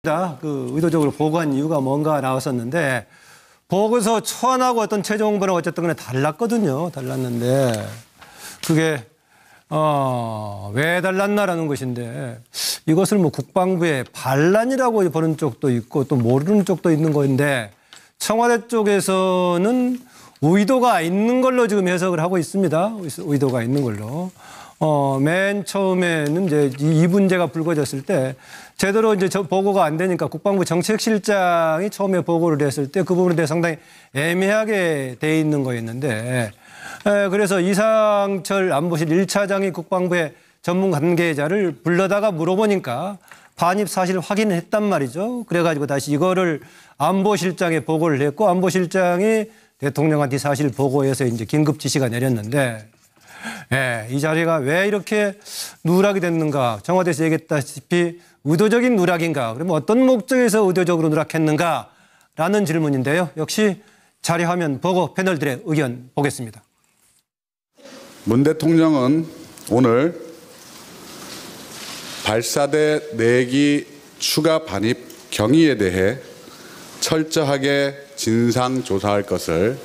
그 의도적으로 보고한 이유가 뭔가 나왔었는데 보고서 초안하고 어떤 최종 홍보는 어쨌든 간에 달랐는데 그게 왜 달랐나라는 것인데 이것을 뭐 국방부의 반란이라고 보는 쪽도 있고 또 모르는 쪽도 있는 건데 청와대 쪽에서는 의도가 있는 걸로 지금 해석을 하고 있습니다. 의도가 있는 걸로. 맨 처음에는 이제 이 문제가 불거졌을 때 제대로 이제 보고가 안 되니까 국방부 정책실장이 처음에 보고를 했을 때 그 부분에 대해 상당히 애매하게 돼 있는 거였는데 그래서 이상철 안보실 1차장이 국방부의 전문 관계자를 불러다가 물어보니까 반입 사실 확인을 했단 말이죠. 그래가지고 다시 이거를 안보실장에 보고를 했고 안보실장이 대통령한테 사실 보고해서 이제 긴급 지시가 내렸는데 이 자리가 왜 이렇게 누락이 됐는가. 청와대에서 얘기했다시피 의도적인 누락인가. 그러면 어떤 목적에서 의도적으로 누락했는가라는 질문인데요. 역시 자리 화면 보고 패널들의 의견 보겠습니다. 문 대통령은 오늘 발사대 4기 추가 반입 경위에 대해 철저하게 진상조사할 것을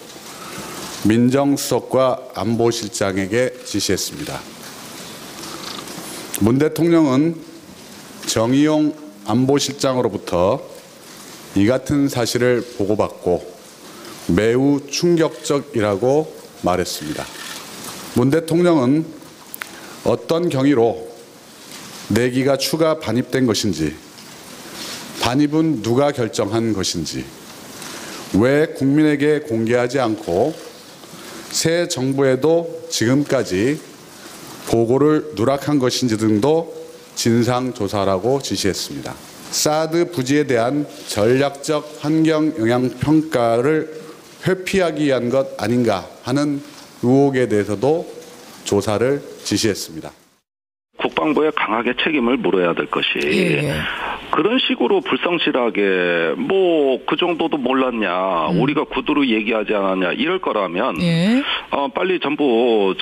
민정수석과 안보실장에게 지시했습니다. 문 대통령은 정의용 안보실장으로부터 이 같은 사실을 보고받고 매우 충격적이라고 말했습니다. 문 대통령은 어떤 경위로 4기가 추가 반입된 것인지, 반입은 누가 결정한 것인지, 왜 국민에게 공개하지 않고 새 정부에도 지금까지 보고를 누락한 것인지 등도 진상조사라고 지시했습니다. 사드 부지에 대한 전략적 환경 영향 평가를 회피하기 위한 것 아닌가 하는 의혹에 대해서도 조사를 지시했습니다. 국방부에 강하게 책임을 물어야 될 것이 그런 식으로 불성실하게 뭐 그 정도도 몰랐냐 우리가 구두로 얘기하지 않았냐 이럴 거라면 빨리 전부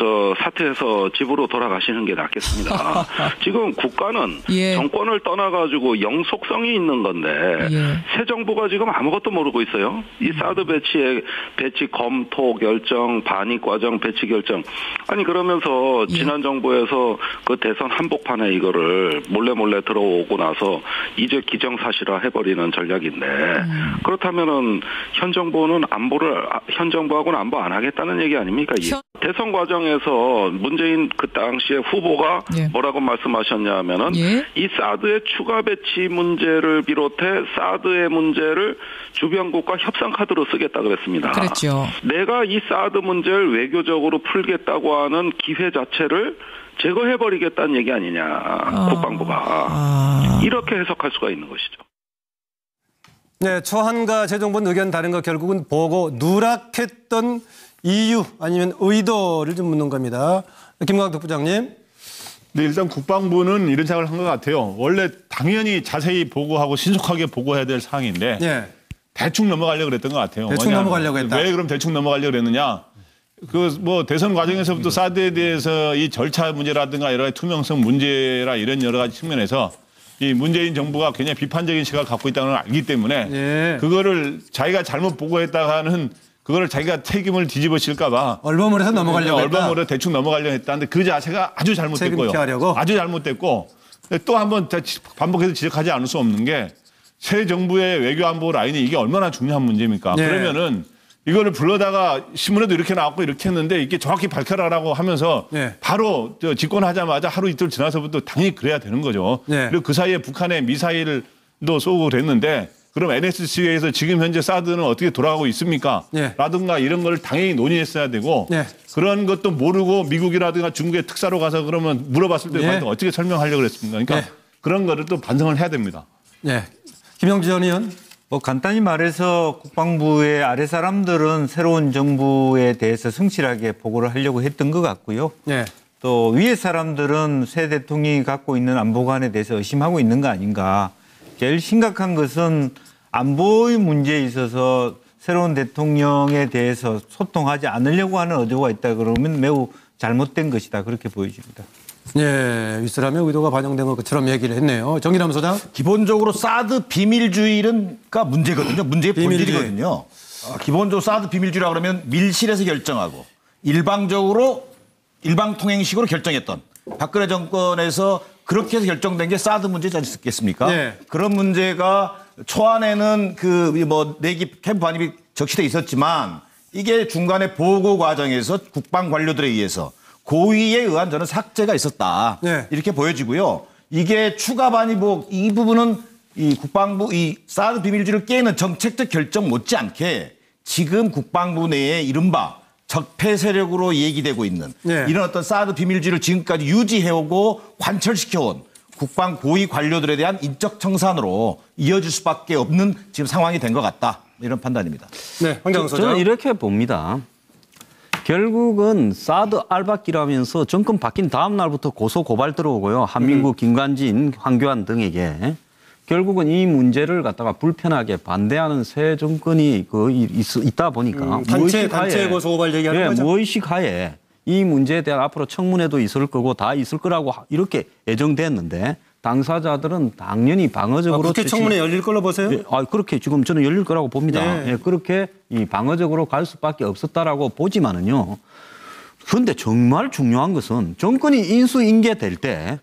사퇴해서 집으로 돌아가시는 게 낫겠습니다. 지금 국가는 정권을 떠나가지고 영속성이 있는 건데 새 정부가 지금 아무것도 모르고 있어요. 이 사드 배치 검토 결정 반입 과정 배치 결정 아니 그러면서 지난 정부에서 그 대선 한복판에 이거를 몰래 들어오고 나서 이제 기정사실화 해버리는 전략인데 그렇다면은 현 정부하고는 안보 안 하겠다는 얘기 아닙니까? 대선 과정에서 문재인 그 당시에 후보가 뭐라고 말씀하셨냐면은 이 사드의 추가 배치 문제를 비롯해 사드의 문제를 주변국과 협상 카드로 쓰겠다 그랬습니다. 그렇죠. 내가 이 사드 문제를 외교적으로 풀겠다고 하는 기회 자체를 제거해버리겠다는 얘기 아니냐, 국방부가. 이렇게 해석할 수가 있는 것이죠. 네, 초안과 최종본 의견 다른 거 결국은 보고 누락했던 이유 아니면 의도를 좀 묻는 겁니다. 김광덕 부장님. 네, 일단 국방부는 이런 생각을 한 것 같아요. 원래 당연히 자세히 보고하고 신속하게 보고해야 될 사항인데 대충 넘어가려고 그랬던 것 같아요. 대충 넘어가려고 했다. 왜 그럼 대충 넘어가려고 그랬느냐. 뭐 대선 과정에서부터 사드에 대해서 이 절차 문제라든가 여러 가지 투명성 문제라 이런 여러 가지 측면에서 이 문재인 정부가 굉장히 비판적인 시각을 갖고 있다는 걸 알기 때문에 그거를 자기가 잘못 보고했다가는 그거를 자기가 책임을 뒤집어 칠까 봐 얼버무려서 넘어가려고 했다. 얼버무려 대충 넘어가려고 했다는데 그 자체가 아주 잘못됐고요. 아주 잘못됐고 또 한번 반복해서 지적하지 않을 수 없는 게 새 정부의 외교안보 라인이 이게 얼마나 중요한 문제입니까? 그러면은 이거를 불러다가 신문에도 이렇게 나왔고 이렇게 했는데 이게 정확히 밝혀라라고 하면서 바로 집권하자마자 하루 이틀 지나서부터 당연히 그래야 되는 거죠. 그리고 그 사이에 북한의 미사일도 쏘고 그랬는데 그럼 NSC에서 지금 현재 사드는 어떻게 돌아가고 있습니까? 라든가 이런 걸 당연히 논의했어야 되고 그런 것도 모르고 미국이라든가 중국의 특사로 가서 그러면 물어봤을 때 어떻게 설명하려고 그랬습니까? 그러니까 그런 거를 또 반성을 해야 됩니다. 김영주 전 의원. 간단히 말해서 국방부의 아래 사람들은 새로운 정부에 대해서 성실하게 보고를 하려고 했던 것 같고요. 또 위에 사람들은 새 대통령이 갖고 있는 안보관에 대해서 의심하고 있는 거 아닌가. 제일 심각한 것은 안보의 문제에 있어서 새로운 대통령에 대해서 소통하지 않으려고 하는 의도가 있다 그러면 매우 잘못된 것이다. 그렇게 보여집니다. 예, 이스라엘의 의도가 반영된 것처럼 얘기를 했네요. 정기남 소장. 기본적으로 사드 비밀주의가 문제거든요. 문제의 본질이거든요. 기본적으로 사드 비밀주의라 그러면 밀실에서 결정하고 일방적으로 일방통행식으로 결정했던 박근혜 정권에서 그렇게 해서 결정된 게 사드 문제지 않겠습니까? 네. 그런 문제가 초안에는 내기 캠프 반입이 적시돼 있었지만 이게 중간에 보고 과정에서 국방 관료들에 의해서 고의에 의한 저는 삭제가 있었다. 네. 이렇게 보여지고요. 이게 추가 반입 이 부분은 이 국방부 이 사드 비밀주의를 깨는 정책적 결정 못지않게 지금 국방부 내에 이른바 적폐 세력으로 얘기되고 있는 네. 이런 어떤 사드 비밀주의를 지금까지 유지해오고 관철시켜온 국방 고위 관료들에 대한 인적 청산으로 이어질 수밖에 없는 지금 상황이 된 것 같다. 이런 판단입니다. 네, 황정우 소장. 저는 이렇게 봅니다. 결국은 사드 알박기라면서 정권 바뀐 다음 날부터 고소 고발 들어오고요. 한민구, 김관진, 황교안 등에게 결국은 이 문제를 갖다가 불편하게 반대하는 새 정권이 있다 보니까 단체 고소 고발 얘기하는 거죠. 무의식 하에 이 문제에 대한 앞으로 청문회도 있을 거고 다 있을 거라고 이렇게 예정됐는데 당사자들은 당연히 방어적으로 국회 청문회 열릴 걸로 보세요? 네, 그렇게 지금 저는 열릴 거라고 봅니다. 네. 예, 그렇게 방어적으로 갈 수밖에 없었다라고 보지만은요. 그런데 정말 중요한 것은 정권이 인수인계될 때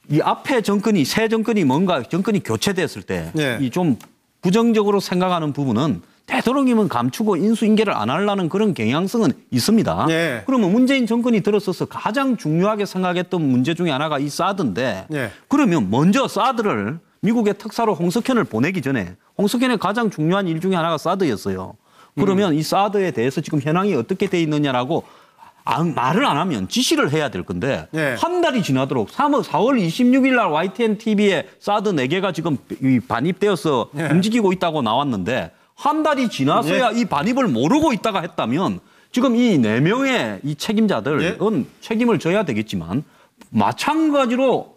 이 앞에 새 정권이 교체됐을 때 이 좀 부정적으로 생각하는 부분은 되도록이면 감추고 인수인계를 안 하려는 그런 경향성은 있습니다. 네. 그러면 문재인 정권이 들어서서 가장 중요하게 생각했던 문제 중에 하나가 이 사드인데 네. 그러면 먼저 사드를 미국의 특사로 홍석현을 보내기 전에 홍석현의 가장 중요한 일 중에 하나가 사드였어요. 그러면 이 사드에 대해서 지금 현황이 어떻게 돼 있느냐라고 말을 안 하면 지시를 해야 될 건데 네. 한 달이 지나도록 4월 26일 날 YTN TV에 사드 4개가 지금 반입되어서 네. 움직이고 있다고 나왔는데 한 달이 지나서야 이 반입을 모르고 있다가 했다면 지금 이 4명의 이 책임자들은 책임을 져야 되겠지만 마찬가지로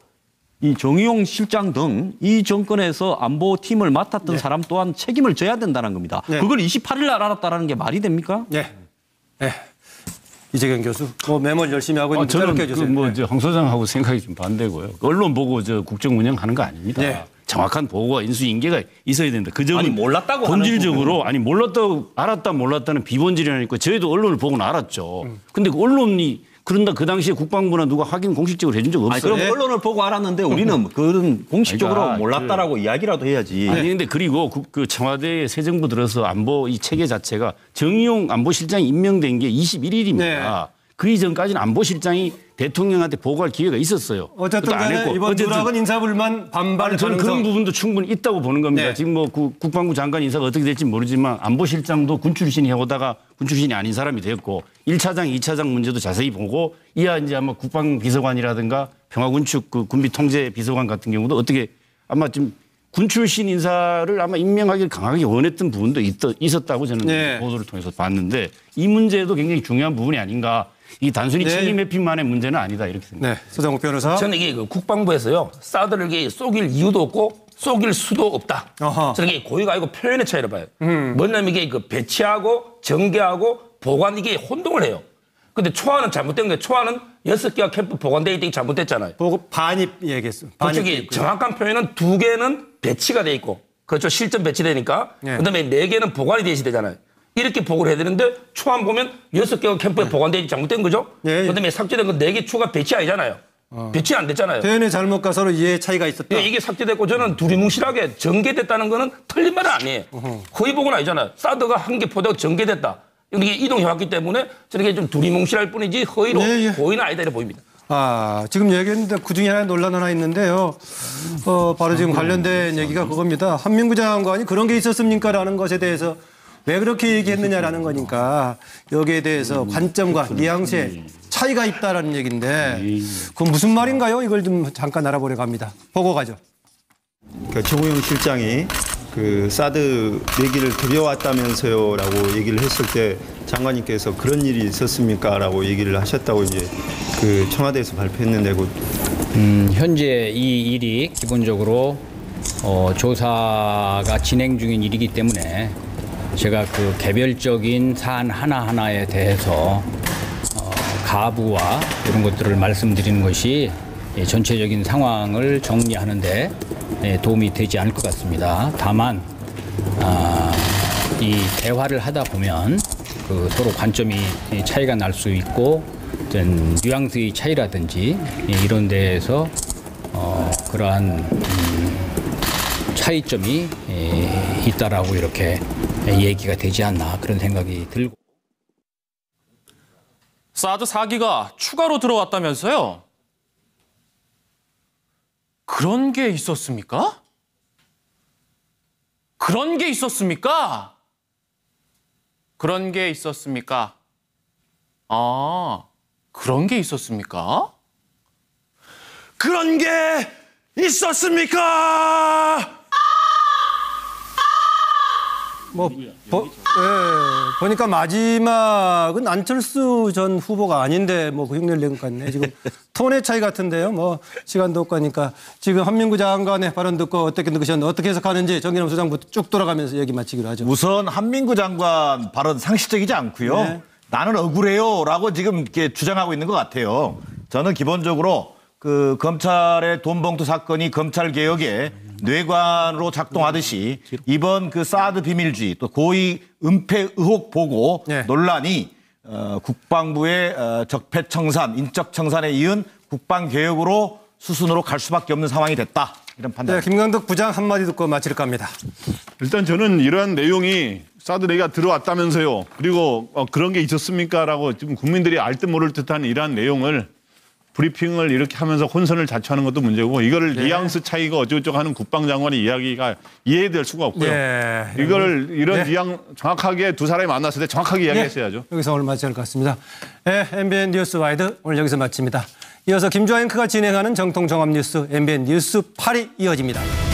이 정의용 실장 등 이 정권에서 안보팀을 맡았던 사람 또한 책임을 져야 된다는 겁니다. 그걸 28일 날 알았다는 게 말이 됩니까? 네. 네. 이재경 교수, 메모를 열심히 하고 있는데 저는 해주세요. 황 소장하고 생각이 좀 반대고요. 언론 보고 국정 운영하는 거 아닙니다. 네. 정확한 보고와 인수인계가 있어야 된다. 그 점은 몰랐다고 본질적으로 알았다 몰랐다는 비본질이 있고 저희도 언론을 보고는 알았죠. 근데 그 언론이 그런다 그 당시에 국방부나 누가 확인 공식적으로 해준 적 없어요. 그럼 언론을 보고 알았는데 우리는 그런 공식적으로 그러니까 몰랐다라고 이야기라도 해야지. 아니 근데 그리고 그 청와대의 새 정부 들어서 안보 이 체계 자체가 정의용 안보실장이 임명된 게 21일입니다. 네. 그 이전까지는 안보실장이 대통령한테 보고할 기회가 있었어요. 어쨌든 간에 이번 누락은 인사불만 반발 저는 가능성. 그런 부분도 충분히 있다고 보는 겁니다. 네. 지금 국방부 장관 인사가 어떻게 될지 모르지만 안보실장도 군 출신이 해오다가 군 출신이 아닌 사람이 됐고 1차장, 2차장 문제도 자세히 보고 이하 이제 아마 국방비서관이라든가 평화군축 군비 통제 비서관 같은 경우도 어떻게 아마 좀 군 출신 인사를 아마 임명하기를 강하게 원했던 부분도 있었다고 저는 보도를 통해서 봤는데 이 문제도 굉장히 중요한 부분이 아닌가. 이 단순히 책임 회피만의 문제는 아니다 이렇게 생각합니다. 네, 서정욱 변호사. 저는 이게 국방부에서요 사드를 쏘길 이유도 없고 쏘길 수도 없다. 저는 이게 고의가 아니고 표현의 차이를 봐요. 뭐냐면 이게 배치하고 전개하고 보관 이게 혼동을 해요. 근데 초안은 잘못된 거예요. 초안은 6개가 캠프 보관되어 있던 게 잘못됐잖아요. 반입 얘기했어. 그쪽이 정확한 표현은 2개는 배치가 돼 있고 그렇죠. 실전 배치되니까. 그다음에 4개는 보관이 되잖아요. 이렇게 보고를 해야 되는데 초안 보면 6개가 캠프에 보관되어 있지 잘못된 거죠. 그다음에 삭제된 건 4개 추가 배치 아니잖아요. 배치 안 됐잖아요. 표현의 잘못과 서로 이해 차이가 있었다. 이게 삭제됐고 저는 두리뭉실하게 전개됐다는 거는 틀린 말은 아니에요. 거의 보고는 아니잖아요. 사드가 한 개 포대가 전개됐다. 이게 이동해왔기 때문에 저는 이게 좀 두리뭉실할 뿐이지 허위로 고의는 아니다 이렇게 보입니다. 지금 얘기했는데 그중에 하나 논란 하나 있는데요. 바로 지금 관련된 얘기가 그겁니다. 한민구 장관이 그런 게 있었습니까라는 것에 대해서 왜 그렇게 얘기했느냐라는 거니까 여기에 대해서 관점과 뉘앙스에 차이가 있다라는 얘기인데 그건 무슨 말인가요? 이걸 좀 잠깐 알아보려고 합니다. 보고 가죠. 그러니까 정우영 실장이 그 사드 얘기를 들여왔다면서요라고 얘기를 했을 때 장관님께서 그런 일이 있었습니까라고 얘기를 하셨다고 이제 그 청와대에서 발표했는데 현재 이 일이 기본적으로 조사가 진행 중인 일이기 때문에 제가 그 개별적인 사안 하나하나에 대해서 가부와 이런 것들을 말씀드리는 것이 전체적인 상황을 정리하는데 도움이 되지 않을 것 같습니다. 다만 이 대화를 하다 보면 그 서로 관점이 차이가 날 수 있고 어떤 뉘앙스의 차이라든지 이런 데에서 그러한 차이점이 있다라고 이렇게 얘기가 되지 않나 그런 생각이 들고. 사드 4기가 추가로 들어왔다면서요? 그런 게 있었습니까? 그런 게 있었습니까? 그런 게 있었습니까? 아, 그런 게 있었습니까? 그런 게 있었습니까? 보니까 마지막은 안철수 전 후보가 아닌데 그 흉내를 낸 것 같네. 지금 톤의 차이 같은데요. 시간도 없고 하니까 지금 한민구 장관의 발언 듣고 어떻게 느끼셨는지 어떻게 해석하는지 정기남 소장부터 쭉 돌아가면서 얘기 마치기로 하죠. 우선 한민구 장관 발언 상식적이지 않고요. 네. 나는 억울해요라고 지금 이렇게 주장하고 있는 것 같아요. 저는 기본적으로 그 검찰의 돈봉투 사건이 검찰 개혁에 뇌관으로 작동하듯이 이번 그 사드 비밀주의 또 고의 은폐 의혹 보고 논란이 국방부의 적폐청산, 인적청산에 이은 국방개혁으로 수순으로 갈 수밖에 없는 상황이 됐다. 이런 판단. 네, 김광덕 부장 한마디 듣고 마칠까 합니다. 일단 저는 이러한 내용이 사드 얘기가 들어왔다면서요. 그리고 그런 게 있었습니까라고 지금 국민들이 알 듯 모를 듯한 이러한 내용을 브리핑을 이렇게 하면서 혼선을 자초하는 것도 문제고 이거를 뉘앙스 차이가 어쩌고저쩌고 하는 국방장관의 이야기가 이해될 수가 없고요. 이거를 이런 뉘앙 정확하게 두 사람이 만났을 때 정확하게 이야기했어야죠. 여기서 오늘 마쳐야 할 것 같습니다. MBN 뉴스 와이드 오늘 여기서 마칩니다. 이어서 김주아 앵커가 진행하는 정통 종합 뉴스 MBN 뉴스 8이 이어집니다.